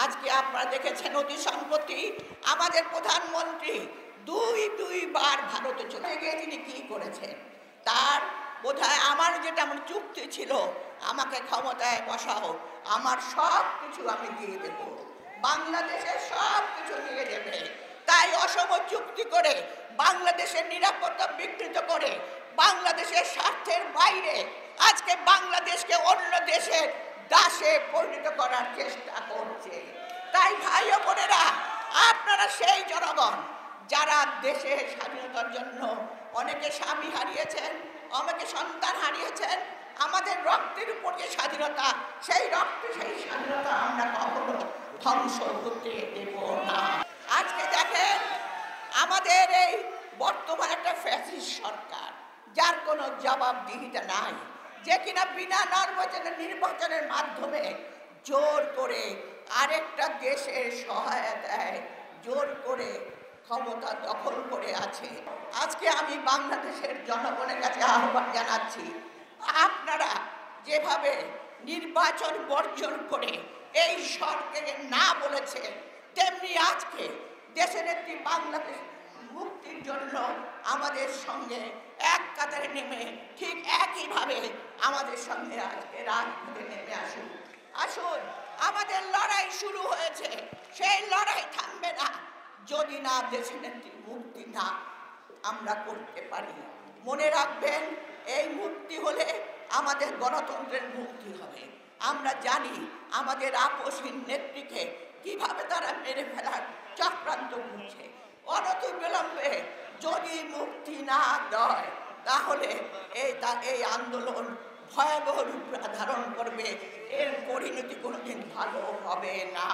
আজকে আপনারা দেখেছেন অতি সম্প্রতি আমাদের প্রধানমন্ত্রী দুইবার ভারতে চলে গিয়ে তিনি কি করেছেন। তার বোধহয় আমার যেটা আমার চুক্তি ছিল, আমাকে ক্ষমতায় বসাও, আমার সব কিছু আমি দিয়ে দেব, বাংলাদেশের সব কিছু দিয়ে দেবে। তাই অসম চুক্তি করে বাংলাদেশের নিরাপত্তা বিকৃত করে বাংলাদেশের স্বার্থের বাইরে আজকে বাংলাদেশকে অন্য দেশের দাসে পরিণত করার চেষ্টা করছে। তাই ভাই ও বোনেরা, আপনারা সেই জনগণ যারা দেশের স্বাধীনতার জন্য অনেকে স্বামী হারিয়েছেন, অনেকে সন্তান হারিয়েছেন, আমাদের রক্তের উপর যে স্বাধীনতা, সেই রক্তে সেই স্বাধীনতা আমরা কখনো ধ্বংস করতে দেব না। আজকে দেখেন আমাদের এই বর্তমান একটা ফ্যাসিস্ট সরকার, যার কোনো জবাবদিহিতা নাই, যে কিনা বিনা নির্বাচনের মাধ্যমে জোর করে আরেকটা দেশের সহায়তায় জোর করে ক্ষমতা দখল করে আছে। আজকে আমি বাংলাদেশের জনগণের কাছে আহ্বান জানাচ্ছি, আপনারা যেভাবে নির্বাচন বর্জন করে এই সরকারকে না বলেছেন, তেমনি আজকে দেশনেত্রী বাংলাদেশ মুক্তির জন্য আমাদের সঙ্গে এক কাতারে নেমে ঠিক একইভাবে আমাদের সঙ্গে আজকে রাজপথে নেমে আসুন। আসুন, আমাদের লড়াই শুরু হয়েছে, সেই লড়াই থামবে না যদি না দেশনেত্রীর মুক্তি না আমরা করতে পারি। মনে রাখবেন, এই মুক্তি হলে আমাদের গণতন্ত্রের মুক্তি হবে। আমরা জানি আমাদের আপসহীন নেত্রীকে কিভাবে তারা মেরে ফেলার চক্রান্ত করছে। অনতিবিলম্বে যদি মুক্তি না দেয়, তাহলে এই আন্দোলন ভয়াবহ রূপ ধারণ করবে, এর পরিণতি কোনোদিন ভালো হবে না।